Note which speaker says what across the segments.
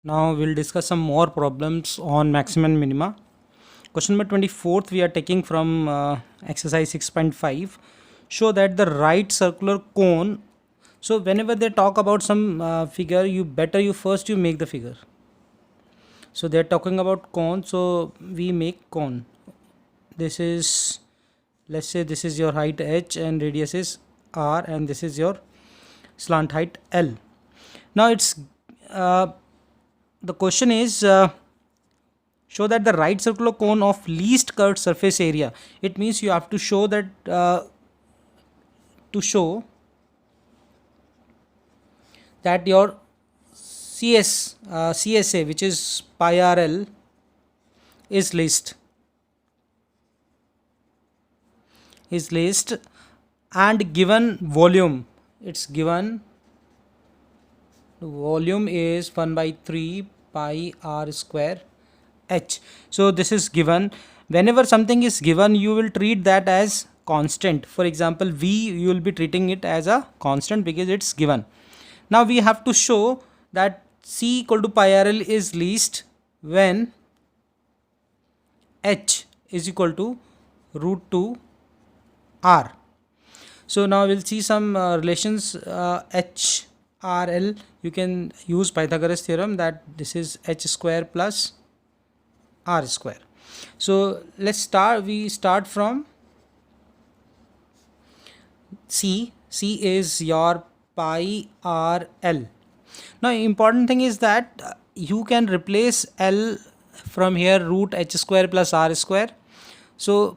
Speaker 1: Now we'll discuss some more problems on maxima and minima. Question number 24th we are taking from exercise 6.5. Show that the right circular cone. So whenever they talk about some figure, you first make the figure. So they're talking about cone, so we make cone. This is, let's say this is your height h and radius is r, and this is your slant height l. Now the question is, show that the right circular cone of least curved surface area. It means you have to show that your CSA, which is pi RL, is least and given volume. It's given volume is 1 by 3 pi r square h. So this is given. Whenever something is given, you will treat that as constant. For example, v, you will be treating it as a constant because it's given. Now we have to show that c equal to pi rl is least when h is equal to root 2 r. So now we'll see some relations. H R L, you can use Pythagoras theorem that this is h square plus r square. So we start from C. C is your pi r l. Now important thing is that you can replace L from here, root h square plus r square. So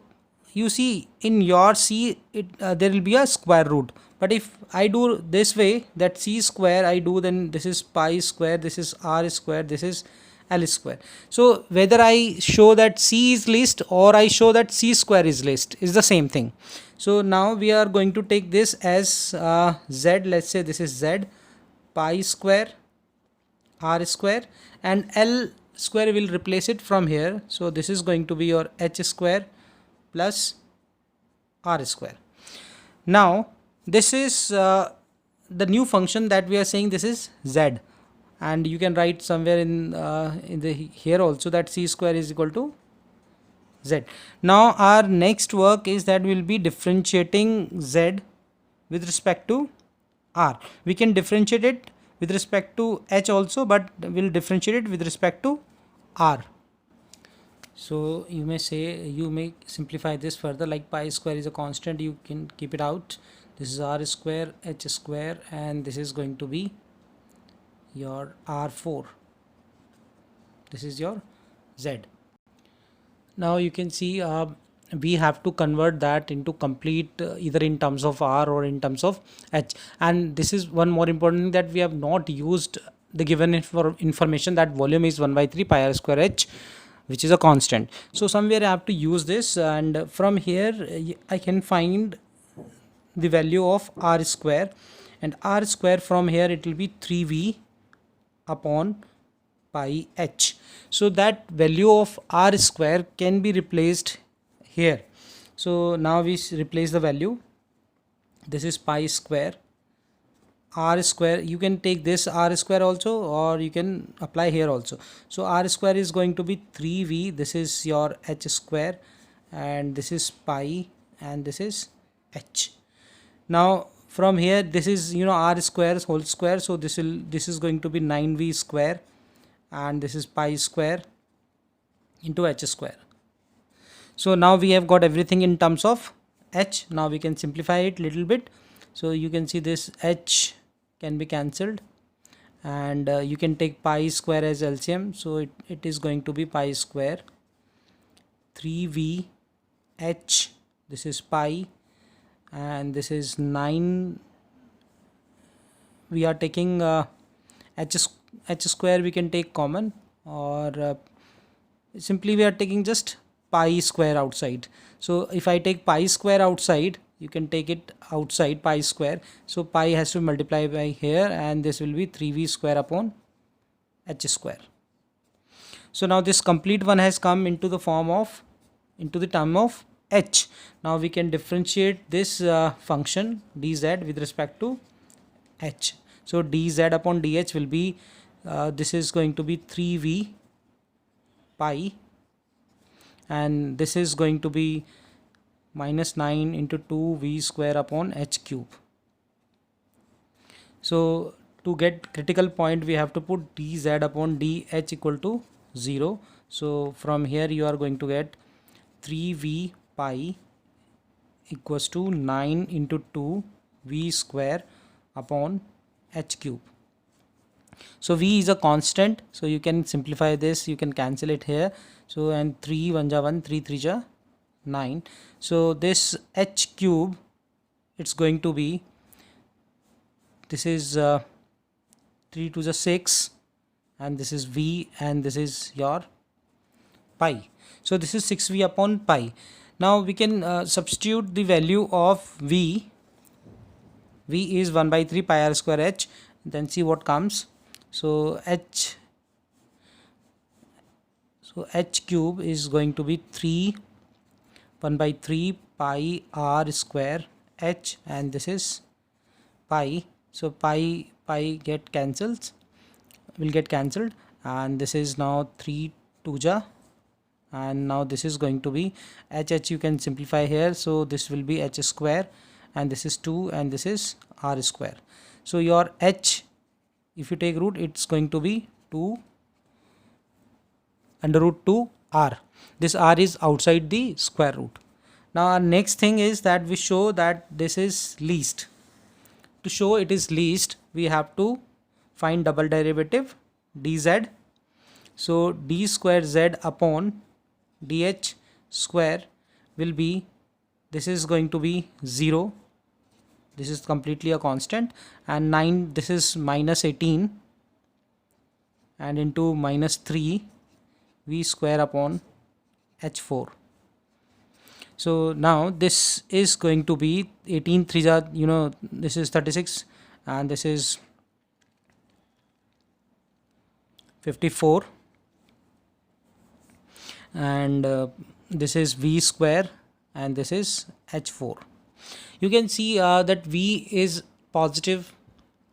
Speaker 1: you see in your C there will be a square root, but if I do this way, that c square I do, then this is pi square, this is r square, this is l square. So whether I show that c is least or I show that c square is least is the same thing. So now we are going to take this as z. Let's say this is z, pi square r square, and l square will replace it from here. So this is going to be your h square plus r square. Now this is the new function that we are saying, this is z, and you can write somewhere in the here also that c square is equal to z. Now our next work is that we will be differentiating z with respect to r. We can differentiate it with respect to h also, but we'll differentiate it with respect to r. So you may simplify this further, like pi square is a constant, you can keep it out. This is r square, h square, and this is going to be your r4. This is your z. Now you can see we have to convert that into complete either in terms of r or in terms of h. And this is one more important thing, that we have not used the given information that volume is 1 by 3 pi r square h, which is a constant. So somewhere I have to use this, and from here I can find the value of r square, and r square from here it will be 3v upon pi h. So that value of r square can be replaced here. So now we replace the value. This is pi square r square. You can take this r square also, or you can apply here also. So r square is going to be 3v. This is your h square, and this is pi, and this is h. Now from here, this is r square whole square, so this is going to be 9v square, and this is pi square into h square. So now we have got everything in terms of h. Now we can simplify it little bit. So you can see this h can be cancelled, and you can take pi square as LCM. So it is going to be pi square 3v h, this is pi, and this is 9. We are taking h square we can take common, or simply we are taking just pi square outside. So if I take pi square outside, you can take it outside pi square. So pi has to multiply by here, and this will be 3v square upon h square. So now this complete one has come into the term of h. Now we can differentiate this function dz with respect to h. So dz upon dh will be this is going to be 3v pi, and this is going to be minus 9 into 2v square upon h cube. So to get critical point, we have to put dz upon dh equal to 0. So from here you are going to get 3v pi equals to 9 into 2 v square upon h cube. So v is a constant, so you can simplify this, you can cancel it here. So and 3 1 ja 1, 3 3 ja 9. So this h cube, it's going to be, this is 3 to the 6, and this is v, and this is your pi. So this is 6v upon pi. Now we can substitute the value of v. V is 1 by 3 pi r square h, then see what comes. So h cube is going to be 3 1 by 3 pi r square h, and this is pi. So pi get cancelled, will get cancelled, and this is now 3 2 ja, and now this is going to be h, you can simplify here. So this will be h square, and this is 2, and this is r square. So your h, if you take root, it's going to be 2 under root 2 r. This r is outside the square root. Now our next thing is that we show that this is least. To show it is least, we have to find double derivative dz. So d square z upon dh square will be, this is going to be 0, this is completely a constant, and 9, this is minus 18, and into minus 3 v square upon h4. So now this is going to be 18 3 ja, you know, this is 36, and this is 54, and this is v square, and this is h4. You can see that v is positive,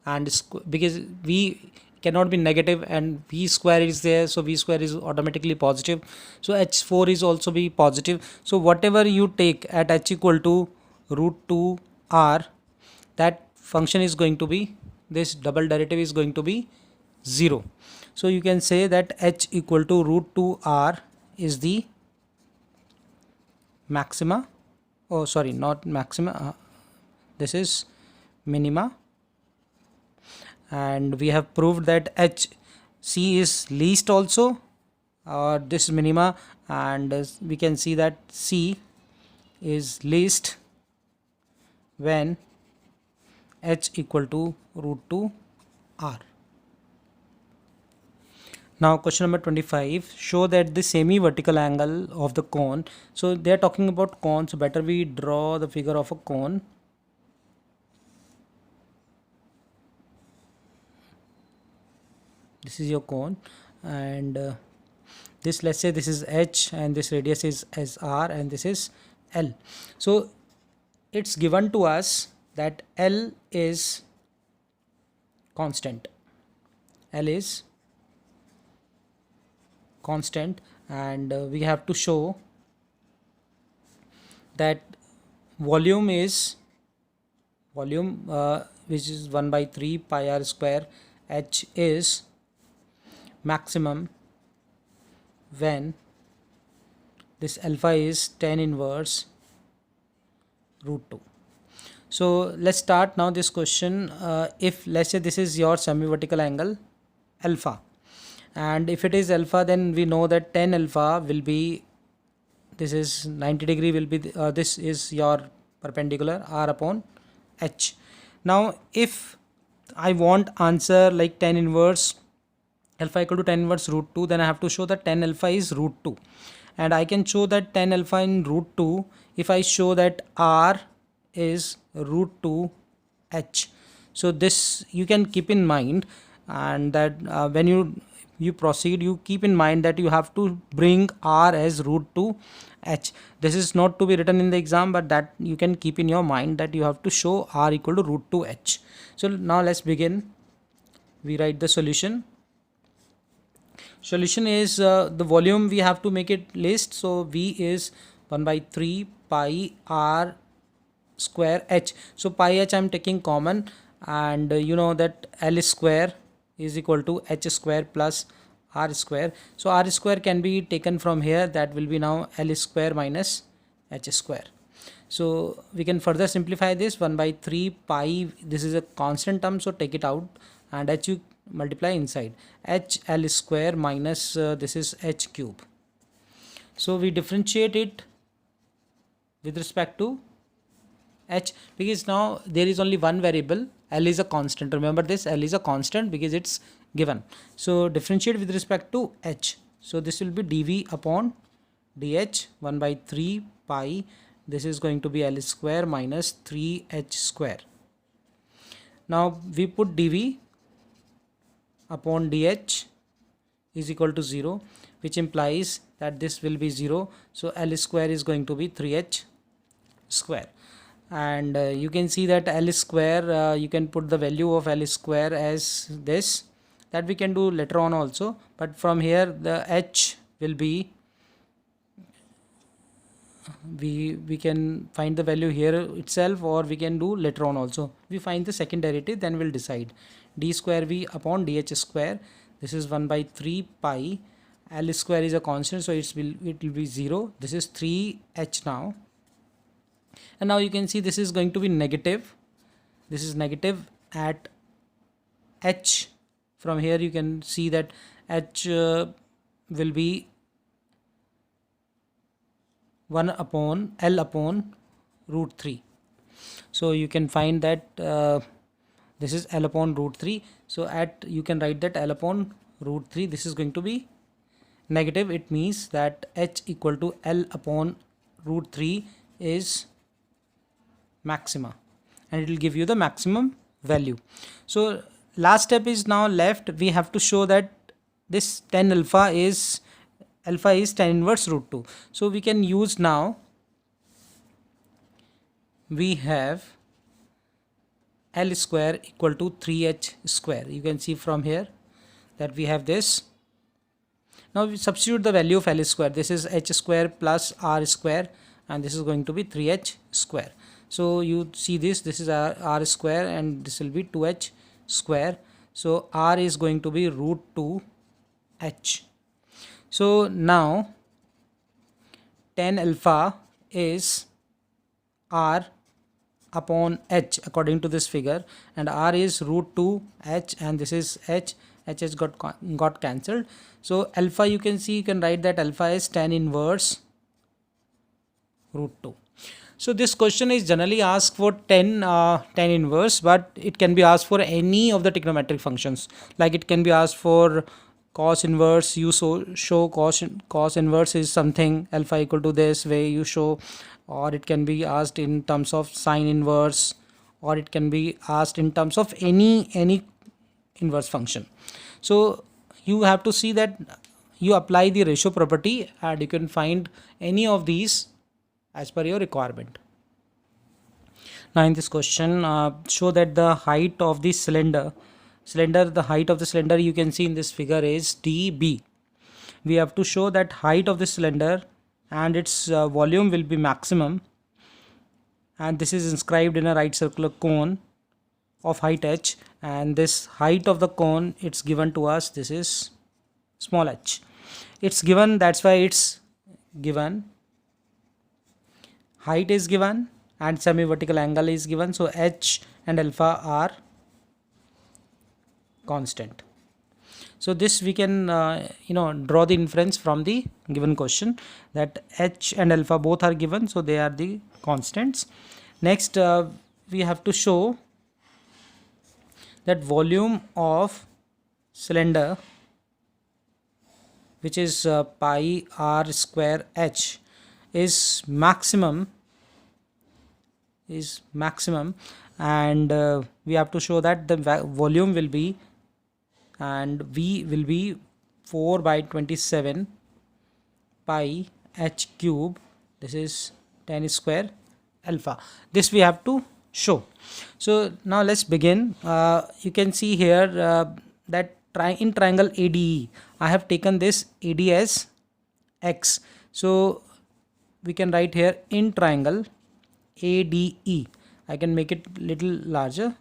Speaker 1: and because v cannot be negative and v square is there, so v square is automatically positive. So h4 is also be positive. So whatever you take at h equal to root 2 r, that function is going to be, this double derivative is going to be 0. So you can say that h equal to root 2 r is the maxima, oh sorry, not maxima, this is minima, and we have proved that h c is least also, this minima, and we can see that c is least when h equal to root 2 r. Now question number 25, show that the semi-vertical angle of the cone. So they are talking about cone, so better we draw the figure of a cone. This is your cone, and this, let's say this is h, and this radius is sr, and this is l. So it's given to us that l is constant, l is constant, and we have to show that volume is which is 1 by 3 pi r square h is maximum when this alpha is tan inverse root 2. So let's start now this question. If let's say this is your semi-vertical angle alpha, and if it is alpha, then we know that tan alpha will be, this is 90 degree will be this is your perpendicular r upon h. Now if I want answer like tan inverse alpha equal to tan inverse root 2, then I have to show that tan alpha is root 2, and I can show that tan alpha in root 2 if I show that r is root 2 h. So this you can keep in mind, and that when you proceed, you keep in mind that you have to bring r as root 2 h. This is not to be written in the exam, but that you can keep in your mind that you have to show r equal to root 2 h. So now let's begin. We write the solution. solution is the volume we have to make it list. So V is 1 by 3 pi r square h. So pi h I'm taking common, and you know that L square is equal to h square plus r square. So r square can be taken from here, that will be now L square minus h square. So we can further simplify this. 1 by 3 pi, this is a constant term, so take it out, and h you multiply inside, h L square minus this is h cube. So we differentiate it with respect to h, because now there is only one variable, L is a constant. Remember this, L is a constant because it's given. So differentiate with respect to h. So this will be dv upon dh, 1 by 3 pi, this is going to be L square minus 3h square. Now we put dv upon dh is equal to 0, which implies that this will be 0. So L square is going to be 3h square. And you can see that L square, you can put the value of L square as this, that we can do later on also, but from here the h will be, we can find the value here itself, or we can do later on also. We find the second derivative, then we'll decide. D square v upon dh square, this is 1 by 3 pi, L square is a constant, so it will be 0. This is 3h now, and now you can see this is going to be negative. This is negative at h. From here you can see that h will be 1 upon L upon root 3. So you can find that this is L upon root 3. So you can write that L upon root 3, this is going to be negative. It means that h equal to L upon root 3 is maxima, and it will give you the maximum value. So last step is now left. We have to show that this tan alpha is tan inverse root 2. So we can use now, we have L square equal to 3h square. You can see from here that we have this. Now we substitute the value of L square. This is h square plus r square, and this is going to be 3h square. So you see this is r square, and this will be 2h square. So r is going to be root 2h. So now tan alpha is r upon h according to this figure, and r is root 2h, and this is h has got cancelled. So alpha, you can see, you can write that alpha is tan inverse root 2. So this question is generally asked for tan inverse, but it can be asked for any of the trigonometric functions. Like it can be asked for cos inverse, you show cos inverse is something alpha equal to this way you show, or it can be asked in terms of sine inverse, or it can be asked in terms of any inverse function. So you have to see that you apply the ratio property, and you can find any of these as per your requirement. Now in this question, show that the height of the cylinder, the height of the cylinder you can see in this figure is dB. We have to show that height of the cylinder and its volume will be maximum, and this is inscribed in a right circular cone of height h, and this height of the cone, it's given to us, this is small h. It's given, that's why it's given. Height is given and semi-vertical angle is given, so h and alpha are constant. So this we can draw the inference from the given question that h and alpha both are given, so they are the constants. Next we have to show that volume of cylinder, which is pi r square h, is maximum, and we have to show that the volume will be, and V will be 4 by 27 pi h cube, this is tan square alpha. This we have to show. So now let's begin. You can see here that in triangle ADE, I have taken this AD as x. So we can write here in triangle ADE. I can make it little larger.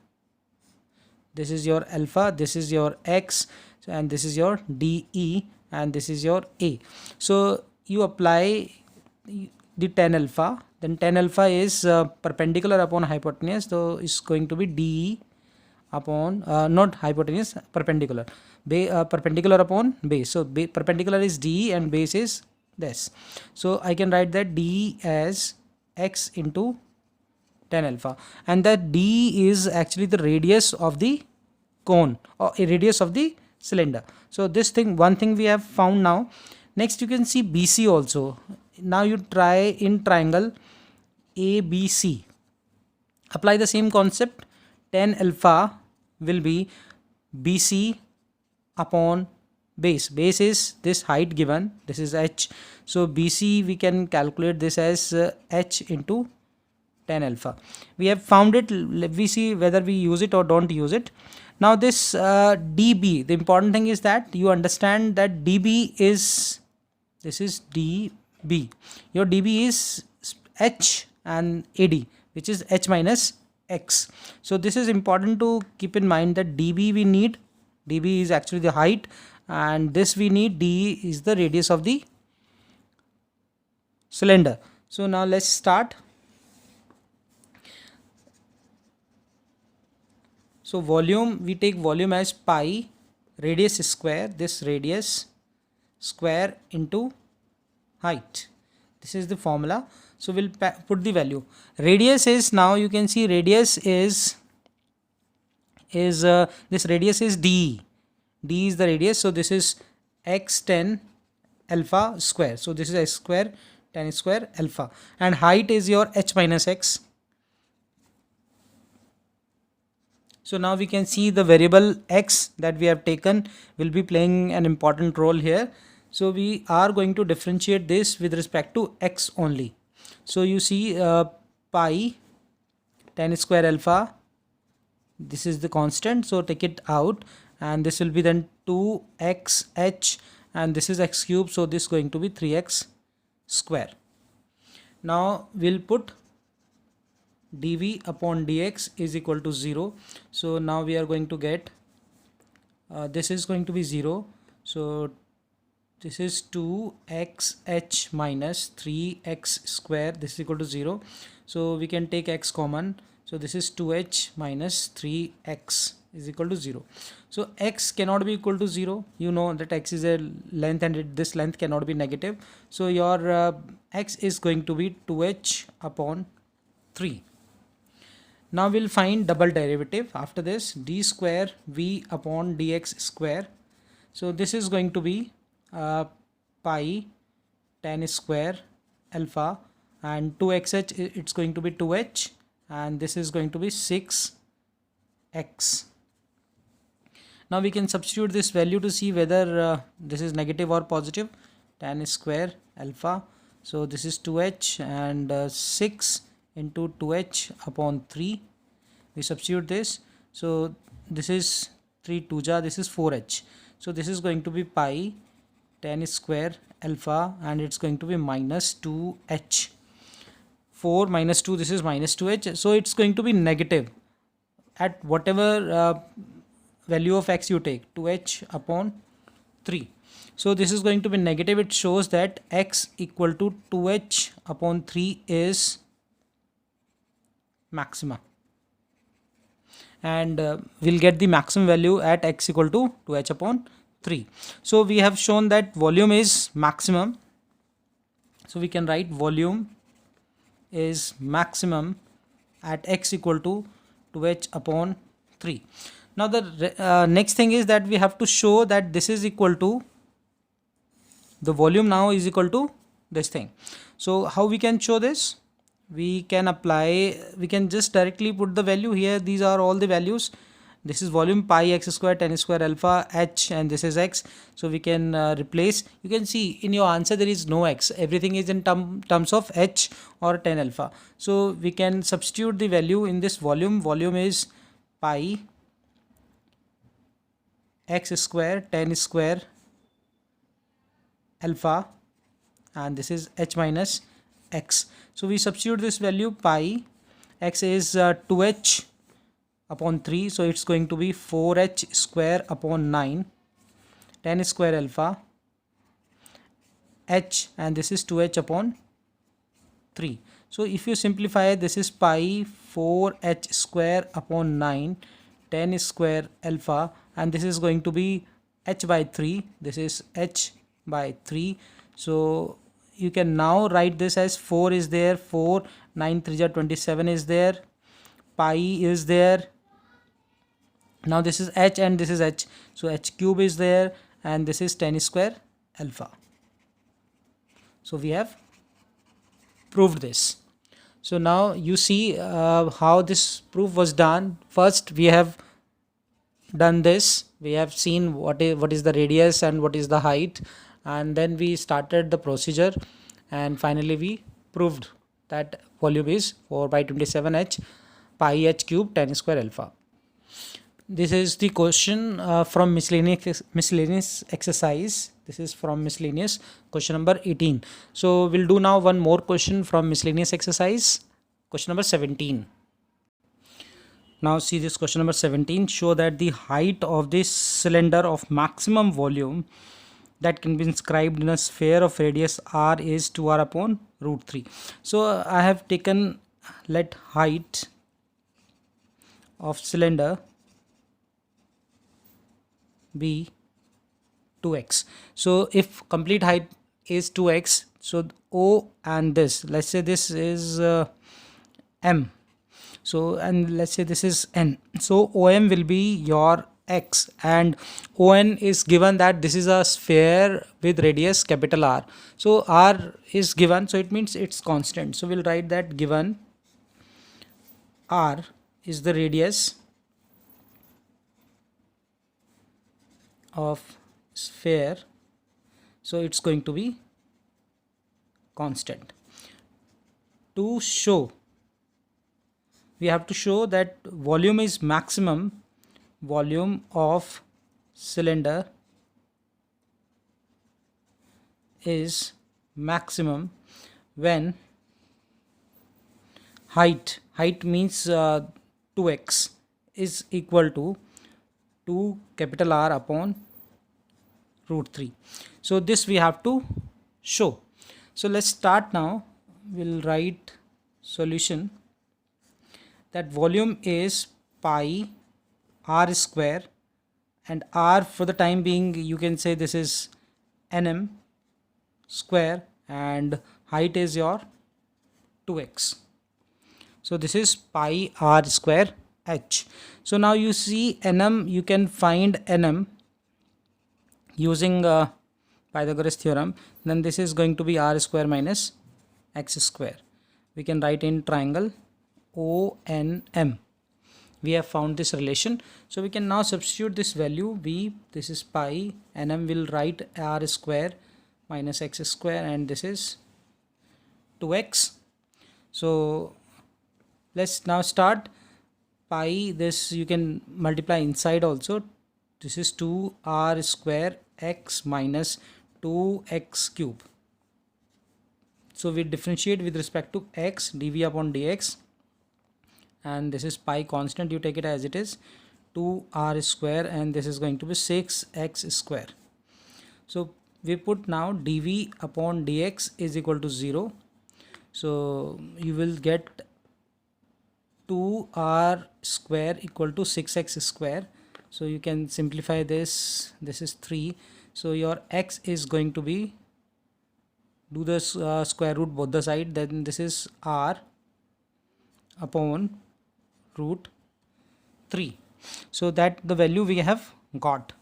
Speaker 1: This is your alpha, this is your x, and this is your DE, and this is your A. So you apply the tan alpha, then tan alpha is perpendicular upon hypotenuse, so it's going to be DE upon not hypotenuse, perpendicular, perpendicular upon base. So perpendicular is DE and base is this. So I can write that DE as x into tan alpha, and that D is actually the radius of the cone or a radius of the cylinder. So this thing, one thing we have found now. Next you can see BC also. Now you try in triangle ABC. Apply the same concept. Tan alpha will be BC upon base. Base is this height given, this is h. So BC we can calculate this as h into tan alpha. We have found it. We see whether we use it or don't use it. Now this dB, the important thing is that you understand that dB is, this is dB, your dB is h and AD, which is h minus x. So this is important to keep in mind that dB we need, dB is actually the height, and this we need, d is the radius of the cylinder. So now let's start. So volume, we take volume as pi radius square, this radius square into height. This is the formula. So we'll put the value. Radius is, now you can see radius is this radius is d. D is the radius. So this is x tan alpha square. So this is x square tan square alpha, and height is your h minus x. So now we can see the variable x that we have taken will be playing an important role here. So we are going to differentiate this with respect to x only. So you see pi tan square alpha, this is the constant, so take it out, and this will be then 2xh, and this is x cube, so this is going to be 3x square. Now we'll put dv upon dx is equal to 0. So now we are going to get this is going to be 0. So this is 2xh minus 3x square, this is equal to 0. So we can take x common. So this is 2h minus 3x is equal to 0. So x cannot be equal to 0. You know that x is a length, and this length cannot be negative. So your x is going to be 2h upon 3. Now we'll find double derivative. After this, d square v upon dx square. So this is going to be pi tan square alpha, and 2xh, it's going to be 2h, and this is going to be 6x. Now we can substitute this value to see whether this is negative or positive. Tan square alpha, so this is 2h, and 6 into 2h upon 3. We substitute this. So this is 3 2 ja, this is 4h. So this is going to be pi tan square alpha, and it's going to be minus 2h. 4 minus 2, this is minus 2h. So it's going to be negative at whatever value of x you take, 2h upon 3. So this is going to be negative. It shows that x equal to 2h upon 3 is maxima, and we'll get the maximum value at x equal to 2h upon 3. So we have shown that volume is maximum. So we can write volume is maximum at x equal to 2h upon 3. Now the next thing is that we have to show that this is equal to, the volume now is equal to this thing. So how we can show this? We can apply, we can just directly put the value here. These are all the values. This is volume pi x square tan square alpha h, and this is x. So we can replace. You can see in your answer there is no x. Everything is in terms of h or tan alpha. So we can substitute the value in this volume. Volume is pi x square tan square alpha, and this is h minus x. So we substitute this value pi. X is 2h upon 3, so it's going to be 4h square upon 9, 10 square alpha h, and this is 2h upon 3. So if you simplify, this is pi 4h square upon 9, 10 square alpha, and this is going to be h by 3. This is h by 3. So you can now write this as 4 is there, 4, 9 3 27 is there, pi is there. Now this is h and this is h, so h cube is there, and this is 10 square alpha. So we have proved this. So now you see how this proof was done. First we have done this, we have seen what is the radius and what is the height, and then we started the procedure, and finally we proved that volume is 4 by 27h pi h cube 10 square alpha. This is the question from miscellaneous exercise. This is from miscellaneous, question number 18. So we'll do now one more question from miscellaneous exercise, question number 17. Now see this question number 17. Show that the height of this cylinder of maximum volume that can be inscribed in a sphere of radius r is 2r upon root 3. So I have taken, let height of cylinder be 2x. So if complete height is 2x, so O and this, let's say this is M, so and let's say this is N, so OM will be your x, and ON is given that this is a sphere with radius capital R. So R is given, so it means it's constant. So we'll write that given R is the radius of sphere, so it's going to be constant. To show, we have to show that volume is maximum, volume of cylinder is maximum when height means 2x is equal to 2 capital R upon root 3. So this we have to show. So let's start now. We'll write solution that volume is pi r square, and r for the time being you can say this is nm square, and height is your 2x. So this is pi r square h. So now you see nm, you can find nm using Pythagoras theorem. Then this is going to be r square minus x square. We can write in triangle ONM. We have found this relation, so we can now substitute this value v. This is pi, nm will write r square minus x square, and this is 2x. So let's now start. Pi, this you can multiply inside also. This is 2r square x minus 2x cube. So we differentiate with respect to x, dv upon dx, and this is pi constant, you take it as it is, 2r square, and this is going to be 6x square. So we put now dv upon dx is equal to 0. So you will get 2r square equal to 6x square. So you can simplify this. This is 3. So your x is going to be, do the square root both the side, then this is r upon root 3. So that the value we have got.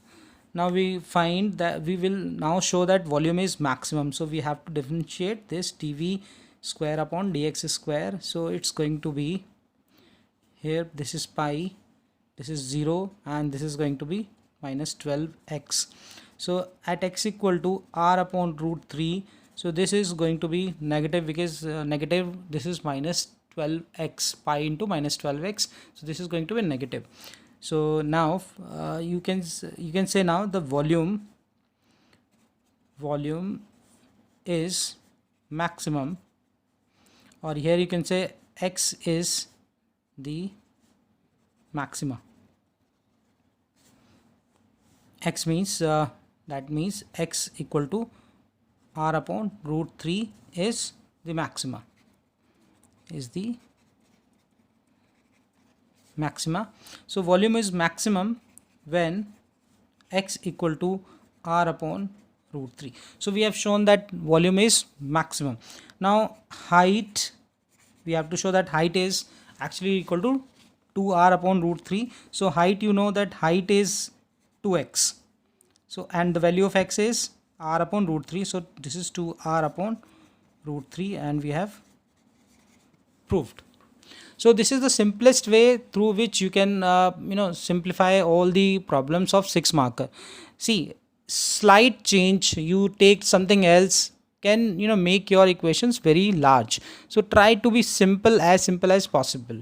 Speaker 1: Now we find that we will now show that volume is maximum. So we have to differentiate this dv square upon dx square. So it's going to be, here this is pi, this is 0, and this is going to be minus 12x. So at x equal to r upon root 3, so this is going to be negative, because negative, this is minus 12x, pi into minus 12x, so this is going to be negative. So now you can say now the volume volume is maximum, or here you can say x is the maxima. X means that means x equal to r upon root 3 is the maxima, So volume is maximum when x equal to r upon root 3. So we have shown that volume is maximum. Now height, we have to show that height is actually equal to 2r upon root 3. So height, you know that height is 2x. So and the value of x is r upon root 3. So this is 2r upon root 3 and we have proved. So this is the simplest way through which you can simplify all the problems of 6 marker. See, slight change, you take something else, can make your equations very large. So try to be simple as possible.